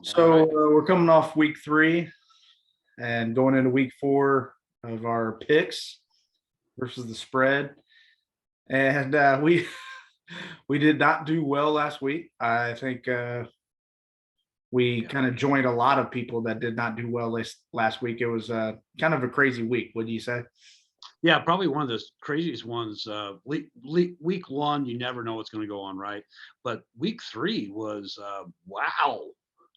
All So right. we're coming off week 3 and going into week 4 of our picks versus the spread, and we we did not do well last week. I think we Yeah. kind of joined a lot of people that did not do well last week. It was kind of a crazy week. What do you say? Yeah, probably one of the craziest ones. Week one, you never know what's going to go on, right? But week three was wow.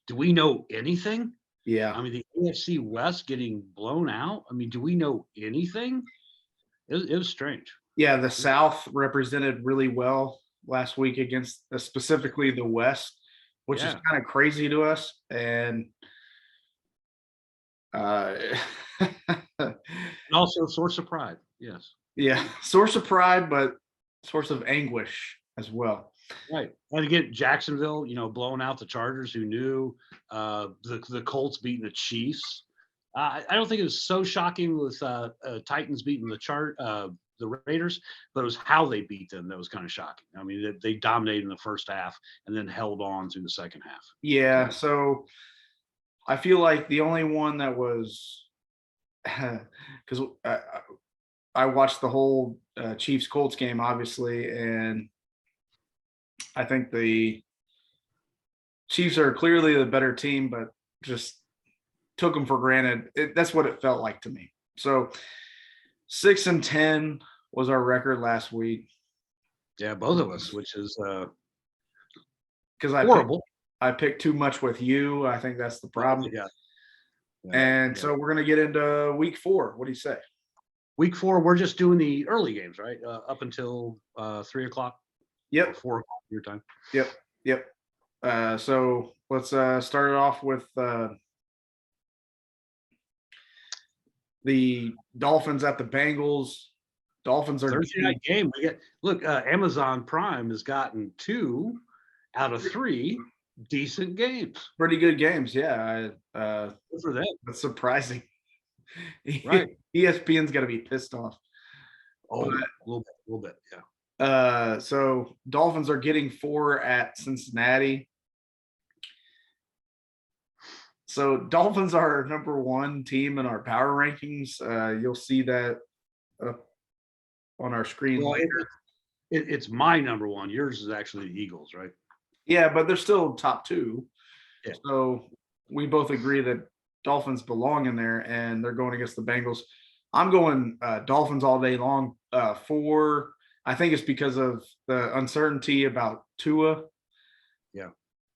Do we know anything? Yeah, I mean, the AFC West getting blown out. I mean, do we know anything? It was strange. yeah. The South represented really well last week against specifically the West, which is Yeah, kind of crazy to us. And uh, and also a source of pride. Yes. yeah, source of pride, but source of anguish as well. Right. And again, Jacksonville, blowing out the Chargers, who knew the Colts beating the Chiefs. I don't think it was so shocking with Titans beating the Raiders, but it was how they beat them that was kind of shocking. I mean, they dominated in the first half and then held on through the second half. Yeah, So so I feel like the only one that was because I watched the whole Chiefs Colts game, obviously, and I think the Chiefs are clearly the better team, but just took them for granted. That's what it felt like to me. So 6-10 was our record last week yeah, both of us, which is because horrible. I picked too much with you. I think that's the problem. Yeah, yeah, And yeah. so we're gonna get into week 4. What do you say? Week four, we're just doing the early games, right? Up until 3 o'clock or Yep, 4 o'clock your time. yep, yep. So let's start it off with the Dolphins at the Bengals. Dolphins are Thursday night game. We get look. Amazon Prime has gotten 2 out of 3 decent games. pretty good games. Yeah, Good for them, that's surprising. right? ESPN's got to be pissed off. Oh, a little bit, yeah. So Dolphins are getting 4 at Cincinnati. So Dolphins are number 1 team in our power rankings. You'll see that up on our screen Well, later. it's my number one. Yours is actually the Eagles, right? Yeah, but they're still top 2. Yeah, So we both agree that Dolphins belong in there, and they're going against the Bengals. I'm going Dolphins all day long. I think it's because of the uncertainty about Tua, yeah.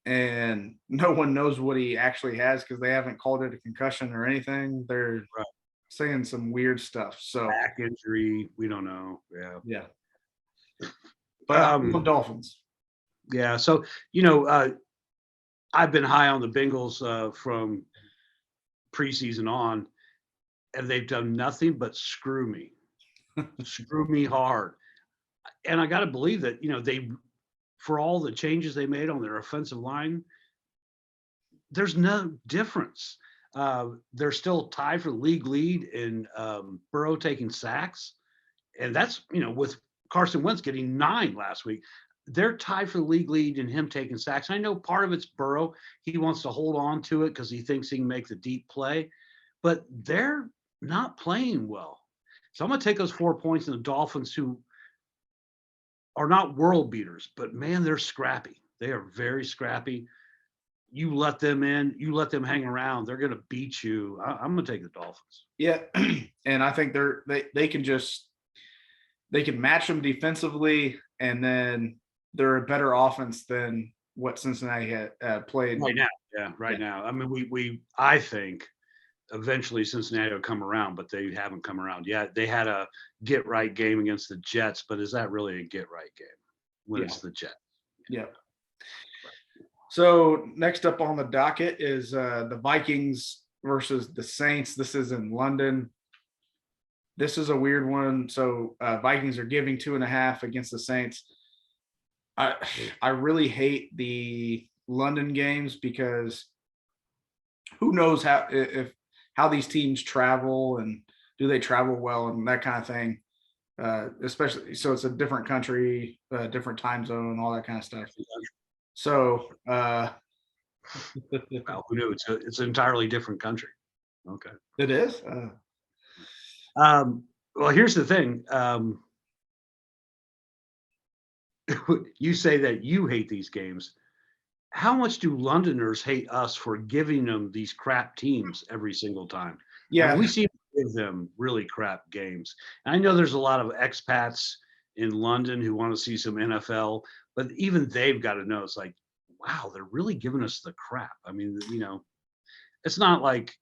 and no one knows what he actually has because they haven't called it a concussion or anything. They're Right. saying some weird stuff. So Back injury. We don't know. Yeah. yeah, but I'm Um. going Dolphins. Yeah. So you know, I've been high on the Bengals from preseason on, and they've done nothing but screw me hard. And I got to believe that they, for all the changes they made on their offensive line, there's no difference. They're still tied for the league lead in Burrow taking sacks, and that's with Carson Wentz getting 9 last week. They're tied for the league lead in him taking sacks. I know part of it's Burrow. He wants to hold on to it because he thinks he can make the deep play, but they're not playing well. So I'm going to take those 4 points in the Dolphins, who are not world beaters, but man, they're scrappy. They are very scrappy. You let them in, you let them hang around, they're going to beat you. I'm going to take the Dolphins. Yeah, and I think they can just they can match them defensively, and then they're a better offense than what Cincinnati had played. Right now, yeah, Yeah, right now. I mean, I think eventually Cincinnati will come around, but they haven't come around yet. They had a get right game against the Jets, but is that really a get right game when yeah, it's the Jets? yeah. So next up on the docket is the Vikings versus the Saints. This is in London. This is a weird one. So Vikings are giving 2.5 against the Saints. I I really hate the London games because who knows how these teams travel, and do they travel well and that kind of thing. Especially so it's a different country, different time zone, all that kind of stuff. So Well, who knew? It's an entirely different country. Okay. It is. Well, here's the thing. You say that you hate these games. How much do Londoners hate us for giving them these crap teams every single time? And Yeah, we seem to give them really crap games. And I know there's a lot of expats in London who want to see some NFL, but even they've got to know it's like, wow, they're really giving us the crap. I mean, it's not like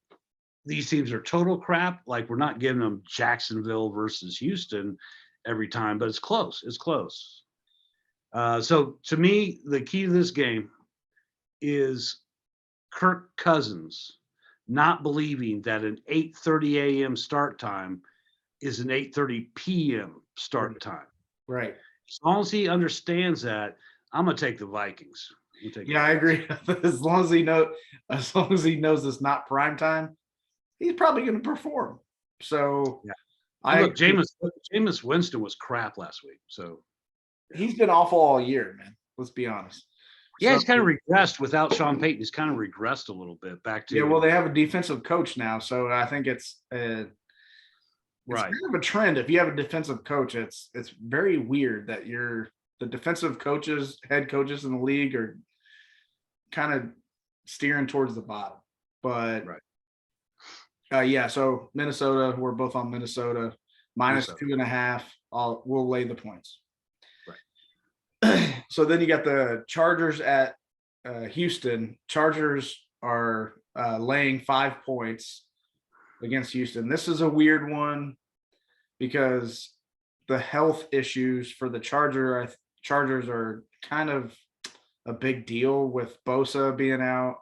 these teams are total crap. Like we're not giving them Jacksonville versus Houston every time, but it's close. It's close. So to me, the key to this game is Kirk Cousins not believing that an 8:30 a.m. start time is an 8:30 p.m. start time. right. As long as he understands that, I'm gonna take the Vikings. I'm gonna take the Yeah, I agree. As long as he knows it's not prime time, he's probably going to perform. So Yeah. And I look, agree. Jameis Winston was crap last week. So He's been awful all year, man. Let's be honest. yeah, So he's kind of regressed without Sean Payton. He's kind of regressed a little bit back yeah, well, to they have a defensive coach now, so I think it's right. kind of a trend. If you have a defensive coach, it's very weird that the defensive coaches, head coaches in the league are kind of steering towards the bottom. But Right. yeah, so Minnesota, we're both on Minnesota minus Minnesota. 2.5. We'll lay the points. Right. So then you got the Chargers at Houston. Chargers are laying 5 points against Houston. This is a weird one because the health issues for the Chargers are kind of a big deal with Bosa being out,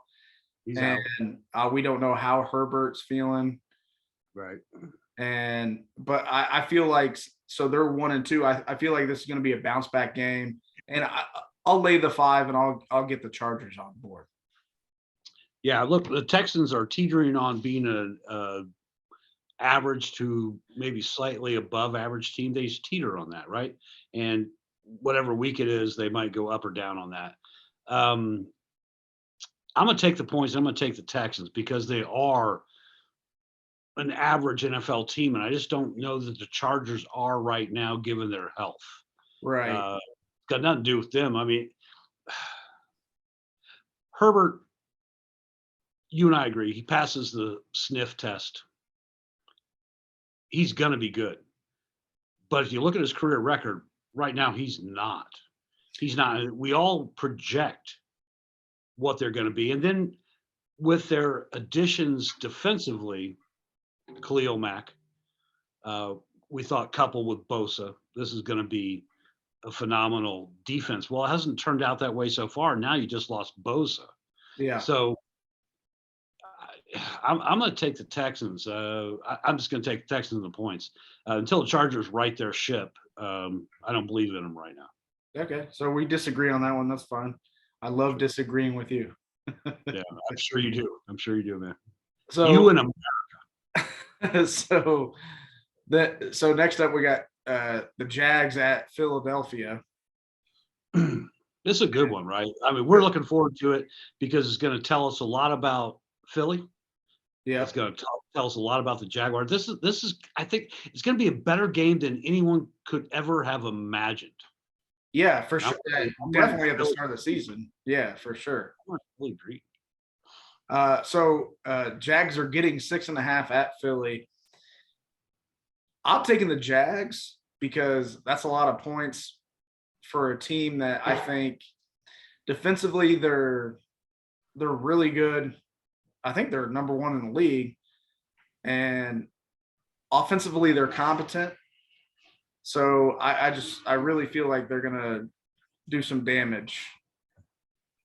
He's and out. we don't know how Herbert's feeling. Right. But I feel like so they're 1-2. I feel like this is going to be a bounce back game, and I'll lay the 5 and I'll get the Chargers on board. Yeah, look, the Texans are teetering on being a average to maybe slightly above average team. They just teeter on that, right? And whatever week it is, they might go up or down on that. Um, I'm gonna take the points. I'm gonna take the Texans because they are an average NFL team, and I just don't know that the Chargers are right now, given their health. Right. Uh, got nothing to do with them. I mean, Herbert, you and I agree. He passes the sniff test. He's gonna be good. But if you look at his career record, right now he's not. He's not. We all project what they're going to be, and then with their additions defensively, Khalil Mack, uh, we thought coupled with Bosa, this is going to be a phenomenal defense. Well, it hasn't turned out that way so far. Now you just lost Bosa, Yeah. so I'm going to take the Texans. I'm just going to take the Texans in the points until the Chargers right their ship. I don't believe in them right now. Okay. So we disagree on that one. That's fine. I love disagreeing with you. Yeah, I'm sure you do. I'm sure you do, man. So You and them. so next up we got the Jags at Philadelphia. This is a good one, right? I mean, we're looking forward to it because it's going to tell us a lot about Philly. Yeah. It's going to tell us a lot about the Jaguars. This is. I think it's going to be a better game than anyone could ever have imagined. Yeah, for sure. Definitely at the really, start of the season. Yeah, for sure. I really agree. So Jags are getting 6.5 at Philly. I'm taking the Jags because that's a lot of points for a team that I think defensively they're really good. I think they're number 1 in the league, and offensively they're competent. So I really feel like they're gonna do some damage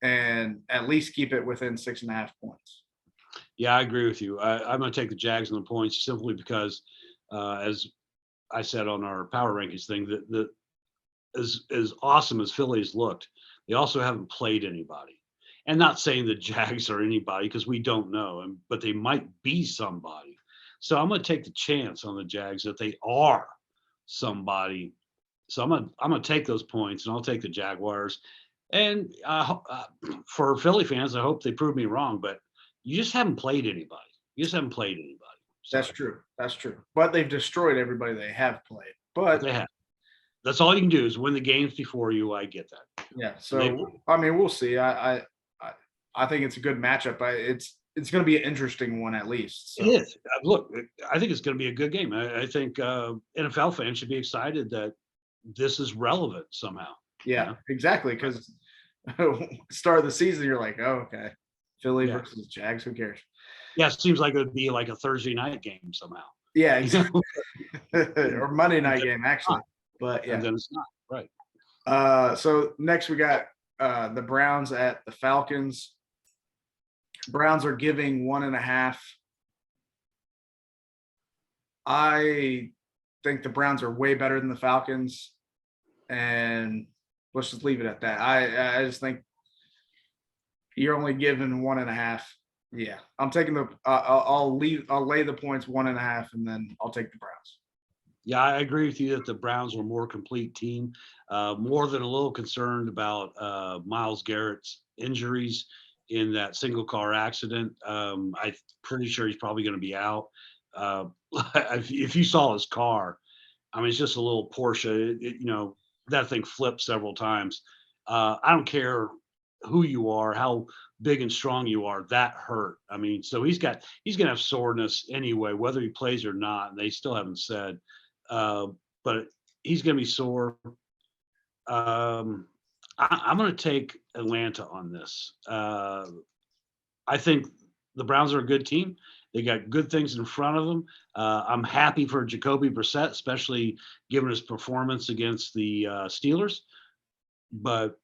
and at least keep it within 6.5 points. Yeah, I agree with you. I'm going to take the Jags and the points simply because, as I said on our power rankings thing, that as awesome as Philly has looked, they also haven't played anybody. And not saying the Jags are anybody because we don't know, but they might be somebody. So I'm going to take the chance on the Jags that they are somebody. So I'm gonna take those points and I'll take the Jaguars. And for Philly fans, I hope they prove me wrong, but you just haven't played anybody. You just haven't played anybody. That's Sorry, true. That's true. But they've destroyed everybody they have played. but But they have. That's all you can do is win the games before you. I get that, yeah, and they. so I mean, we'll see. I, I think it's a good matchup. It's going to be an interesting one at least. It So is. Look, I think it's going to be a good game. I think NFL fans should be excited that this is relevant somehow. You yeah, know? exactly. Because start of the season, you're like, oh, okay, Philly Yeah, versus Jags. Who cares? yeah. It seems like it would be like a Thursday night game somehow. Yeah, You know, exactly. Or Monday and night then game it's not. actually. But And yeah. then it's not right. So next we got the Browns at the Falcons. Browns are giving 1.5. I think the Browns are way better than the Falcons, and let's just leave it at that. I just think you're only given 1.5. Yeah, I'm taking the. I'll lay the points 1.5, and then I'll take the Browns. Yeah, I agree with you that the Browns are a more complete team. More than a little concerned about Miles Garrett's injuries in that single car accident. I'm pretty sure he's probably going to be out. Uh, if you saw his car, I mean, it's just a little Porsche. That thing flipped several times. I don't care who you are, how big and strong you are. That hurt. I mean, so he's gonna have soreness anyway, whether he plays or not. And they still haven't said, uh, but he's gonna be sore. I'm gonna take Atlanta on this. I think the Browns are a good team. They got good things in front of them. I'm happy for Jacoby Brissett, especially given his performance against the Steelers. But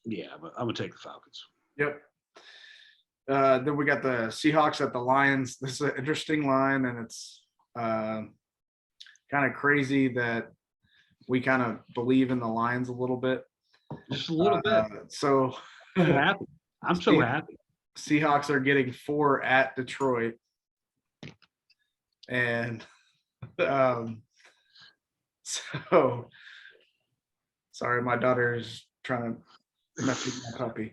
yeah, I'm gonna take the Falcons. Yep. Then we got the Seahawks at the Lions. This is an interesting line, and it's kind of crazy that we kind of believe in the Lions a little bit. Just a little bit. So So happy. I'm so happy. Seahawks are getting 4 at Detroit, and um, so sorry, my daughter's trying to mess with my puppy.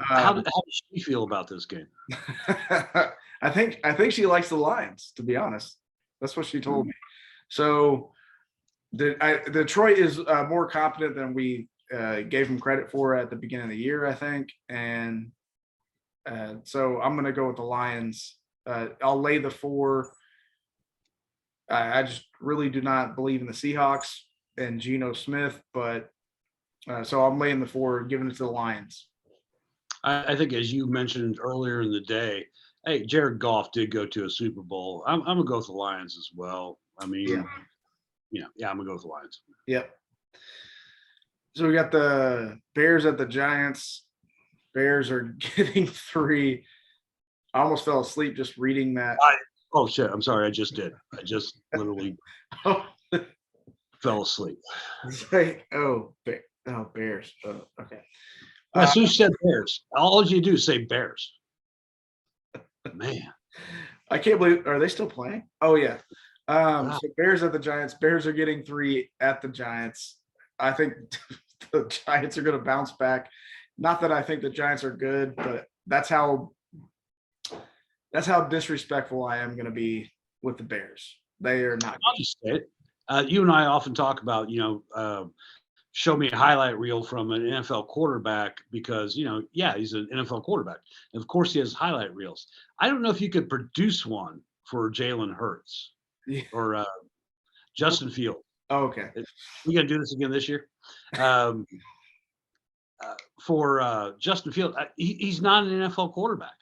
How does she feel about this game? I think she likes the Lions. To be honest, that's what she told me. So Detroit is more competent than we gave them credit for at the beginning of the year, I think, and so I'm going to go with the Lions. I'll lay the 4. I just really do not believe in the Seahawks and Geno Smith, but so I'm laying the 4, giving it to the Lions. I think, as you mentioned earlier in the day, hey, Jared Goff did go to a Super Bowl. I'm gonna go with the Lions as well. I mean, yeah, I'm gonna go with the Lions. Yep. So we got the Bears at the Giants. Bears are getting 3. I almost fell asleep just reading that. Oh shit! I'm sorry. I just did. I just literally Oh, fell asleep. it's like, Bears. Oh, okay. Yes, who said Bears? All you do is say Bears. Man, I can't believe. Are they still playing? Oh yeah. wow. So Bears at the Giants. Bears are getting 3 at the Giants. I think the Giants are going to bounce back. Not that I think the Giants are good, but that's how disrespectful I am going to be with the Bears. They are not. I'll just say it. You and I often talk about, show me a highlight reel from an NFL quarterback because, yeah, he's an NFL quarterback. And of course, he has highlight reels. I don't know if you could produce one for Jalen Hurts Yeah. or Justin Fields. Oh, okay. We got to do this again this year. For Justin Fields, he's not an NFL quarterback.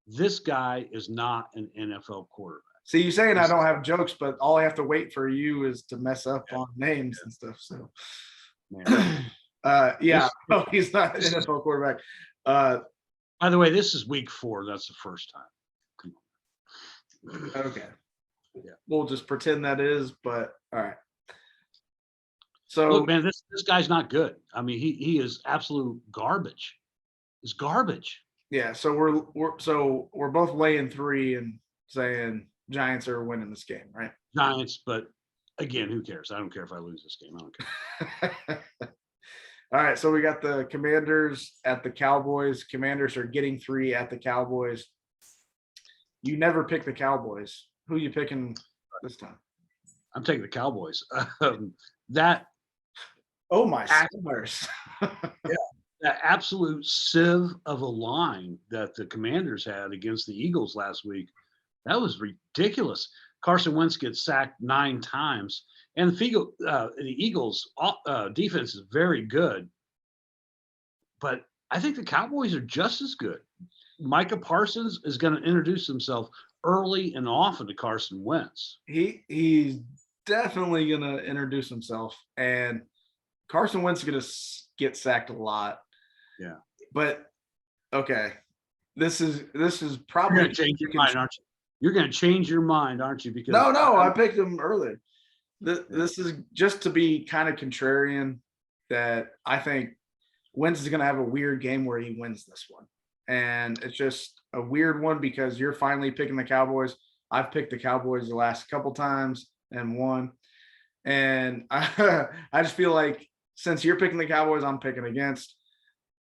This guy is not an NFL quarterback. See, you saying I don't have jokes, but all I have to wait for you is to mess up on names and stuff. So, yeah, no, he's not an NFL quarterback. By the way, this is week 4. That's the first time. Come on. Okay. Yeah. We'll just pretend that is, but all right. So Look, man, this guy's not good. I mean, he is absolute garbage. It's garbage. yeah, so we're both laying 3 and saying Giants are winning this game, right? Giants, but again, who cares? I don't care if I lose this game. I don't care. All right, so we got the Commanders at the Cowboys. Commanders are getting 3 at the Cowboys. You never pick the Cowboys. Who you picking this time? I'm taking the Cowboys. That Oh my Act- stars. that absolute sieve of a line that the Commanders had against the Eagles last week, that was ridiculous. Carson Wentz gets sacked 9 times, and the Eagles defense is very good, but I think the Cowboys are just as good. Micah Parsons is going to introduce himself early and often to Carson Wentz. He's definitely gonna introduce himself, and Carson Wentz is gonna get sacked a lot. Yeah. But okay, this is You're probably going to change your mind, aren't you? You're going to change your mind, aren't you? Because no, I picked him early. This is just to be kind of contrarian that I think Wentz is going to have a weird game where he wins this one. And it's just a weird one because you're finally picking the Cowboys. I've picked the Cowboys the last couple times and won. And I just feel like since you're picking the Cowboys, I'm picking against.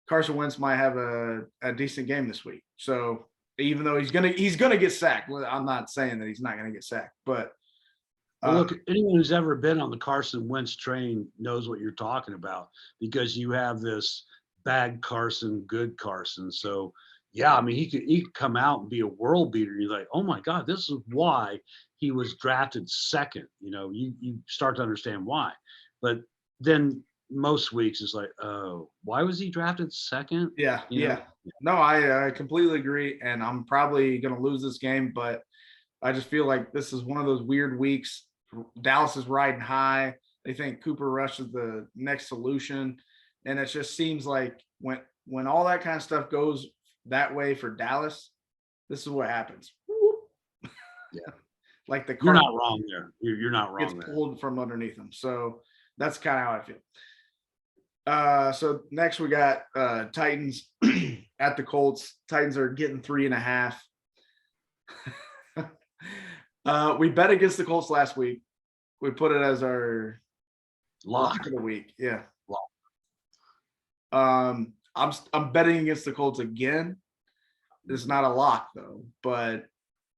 Carson Wentz might have a decent game this week. So even though he's gonna get sacked, well, I'm not saying that he's not gonna get sacked, but well, look, anyone who's ever been on the Carson Wentz train knows what you're talking about because you have this bad Carson, good Carson. So yeah, I mean he could come out and be a world beater. And you're like, oh my God, this is why he was drafted second. You start to understand why. But then most weeks it's like, oh, why was he drafted second? yeah. No, I completely agree, and I'm probably gonna lose this game, but I just feel like this is one of those weird weeks. Dallas is riding high. They think Cooper Rush is the next solution, and it just seems like when all that kind of stuff goes that way for Dallas, this is what happens. Yeah. Like the You're cart not wrong there. You're not gets wrong there. pulled from underneath them. So that's kind of how I feel. So next we got Titans at the Colts. Titans are getting 3.5. We bet against the Colts last week. We put it as our lock of the week. Yeah. I'm betting against the Colts again. It's not a lock though, but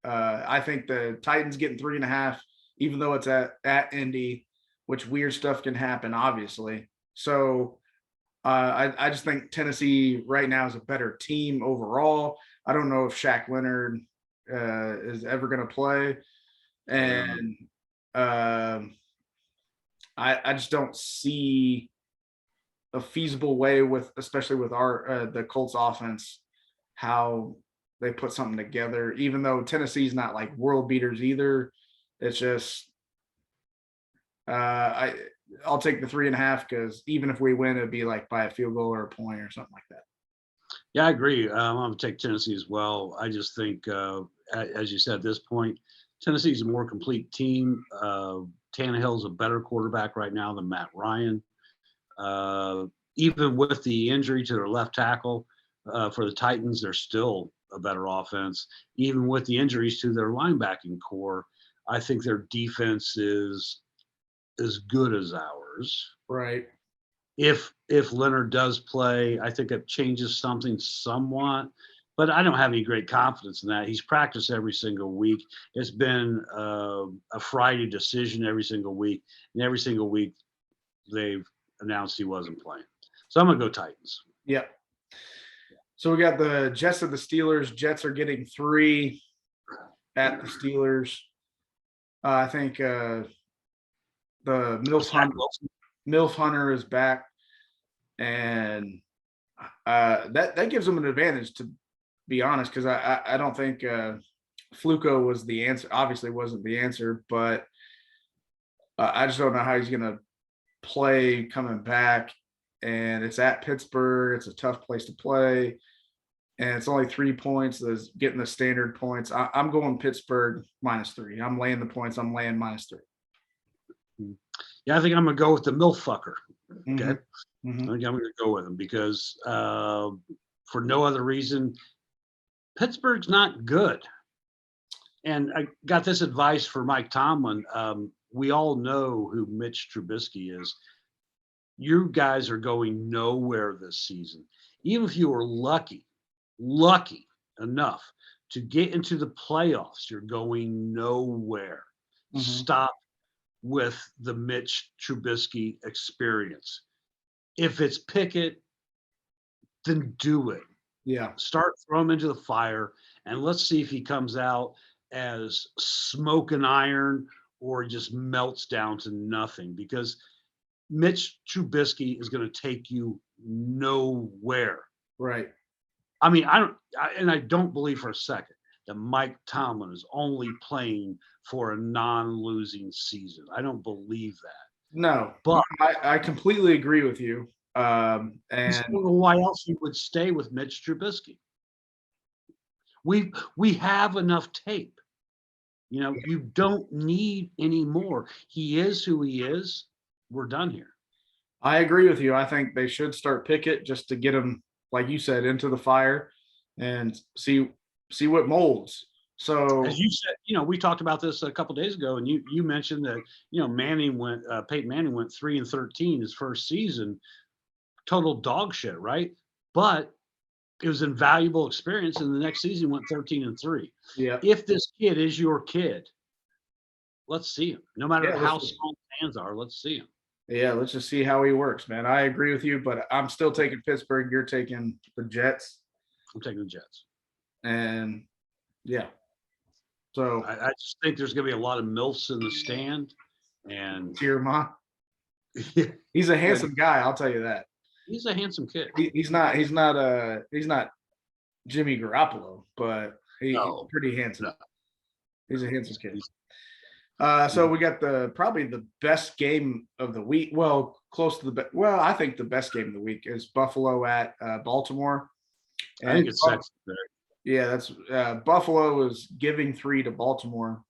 I think the Titans getting 3.5, even though it's at Indy, which weird stuff can happen, obviously. So I just think Tennessee right now is a better team overall. I don't know if Shaq Leonard is ever going to play, and I just don't see a feasible way especially with the Colts offense, how they put something together. Even though Tennessee's not like world beaters either, it's just I'll take the 3.5 because even if we win, it'd be like by a field goal or a point or something like that. Yeah, I agree. I'm going to take Tennessee as well. I just think, as you said, at this point, Tennessee's a more complete team. Tannehill's a better quarterback right now than Matt Ryan. Even with the injury to their left tackle for the Titans, they're still a better offense. Even with the injuries to their linebacking core, I think their defense is as good as ours. Right. If Leonard does play, I think it changes something somewhat, but I don't have any great confidence in that. He's practiced every single week. It's been a Friday decision every single week, and every single week they've announced he wasn't playing. So I'm going to go Titans. Yep. So we got the Jets of the Steelers. Jets are getting 3 at the Steelers. I think the MILF Hunter is back, and that gives them an advantage, to be honest, because I don't think Fluco was the answer. Obviously, wasn't the answer, but I just don't know how he's going to play coming back. And it's at Pittsburgh. It's a tough place to play, and it's only 3 points. There's getting the standard points. I'm going Pittsburgh -3. I'm laying the points. I'm laying -3. Yeah, I think I'm going to go with the MILF fucker. Okay. Mm-hmm. I think I'm going to go with him because for no other reason, Pittsburgh's not good. And I got this advice for Mike Tomlin. We all know who Mitch Trubisky is. you guys are going nowhere this season. Even if you were lucky enough to get into the playoffs, you're going nowhere. Mhm. Stop with the Mitch Trubisky experience. If it's Pickett, then do it. Yeah. Start throw him into the fire, and let's see if he comes out as smoke and iron or just melts down to nothing because Mitch Trubisky is going to take you nowhere. Right. I mean, I don't believe for a second that Mike Tomlin is only playing for a non-losing season. I don't believe that. No, But I completely agree with you. I just And don't know why else he would stay with Mitch Trubisky. We have enough tape. You know, you don't need any more. He is who he is. We're done here. I agree with you. I think they should start Pickett just to get him, like you said, into the fire and see what molds. As So you said, you know, we talked about this a couple days ago, and you mentioned that Peyton Manning went 3-13 his first season, total dog shit, right? But it was invaluable experience, and the next season went 13-3. yeah, If this kid is your kid, let's see him. No matter yeah, how small his hands are, let's see him. let's just see how he works, man. I agree with you, but I'm still taking Pittsburgh. You're taking the Jets, I'm taking the Jets. and yeah. So I just think there's going to be a lot of milfs in the stand, and Tierma, yeah, he's a handsome guy. I'll tell you that. he's a handsome kid. He's not Jimmy Garoppolo, but he's No, pretty handsome. no, He's no. a handsome kid. He's So we got probably the best game of the week. Well, close to the well, I think the best game of the week is Buffalo at Baltimore. I think And it's sexy. yeah, that's Buffalo is giving 3 to Baltimore,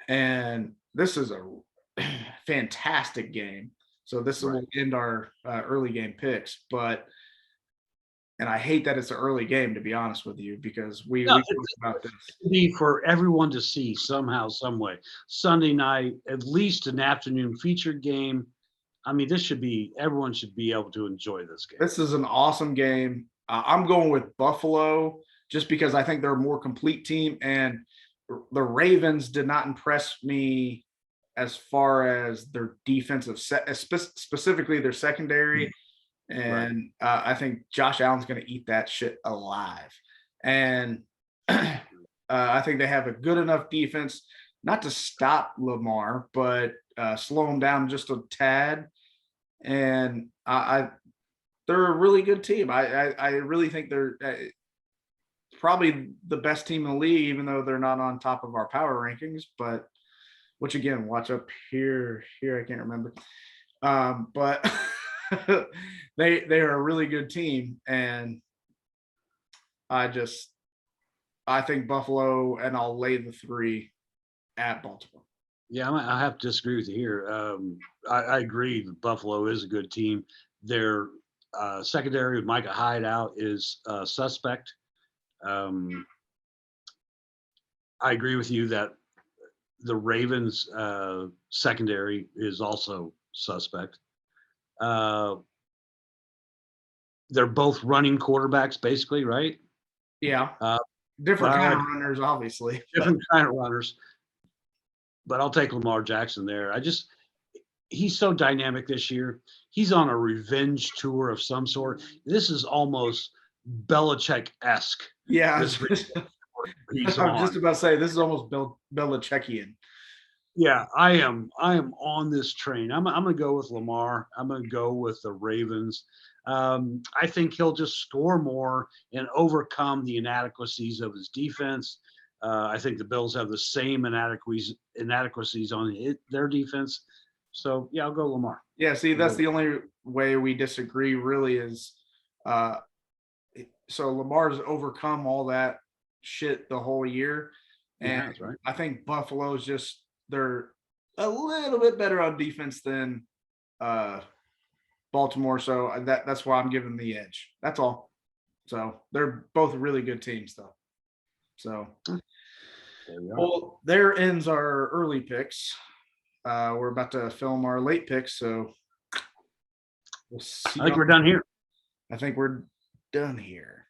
and this is a fantastic game. So this Right. will end our early game picks, but and I hate that it's an early game to be honest with you because No, we talked about this. it'd be for everyone to see somehow, some way. Sunday night, at least an afternoon featured game. I mean, this should be everyone should be able to enjoy this game. This is an awesome game. I'm going with Buffalo just because I think they're a more complete team, and the Ravens did not impress me as far as their defensive set, specifically their secondary. Right. And I think Josh Allen's going to eat that shit alive. And I think they have a good enough defense not to stop Lamar, but slow him down just a tad. And they're a really good team. I really think they're probably the best team in the league, even though they're not on top of our power rankings. But which again, watch up here. I can't remember. But they are a really good team, and I think Buffalo, and I'll lay the 3 at Baltimore. Yeah, I have to disagree with you here. I agree that Buffalo is a good team. Their secondary with Micah Hyde out is suspect. I agree with you that the Ravens secondary is also suspect. Uh, they're both running quarterbacks, basically, right? Yeah, Uh, different but I kind like of runners, obviously. different kind of runners. But I'll take Lamar Jackson there. He's so dynamic this year. He's on a revenge tour of some sort. This is almost Belichick-esque. Yeah, This he's I'm just on. about to say this is almost Belichickian. Yeah, I am on this train. I'm gonna go with Lamar. I'm gonna go with the Ravens. I think he'll just score more and overcome the inadequacies of his defense. I think the Bills have the same inadequacies on their defense. So yeah, I'll go Lamar. Yeah, see, I'll that's go. the only way we disagree really is uh so Lamar's overcome all that shit the whole year. He And has, right? I think Buffalo's just they're a little bit better on defense than uh Baltimore. So that's why I'm giving the edge. That's all. So they're both really good teams though. So There we are. well, there ends our early picks. We're about to film our late picks, so We'll see I think y'all- we're done here. I think we're done here.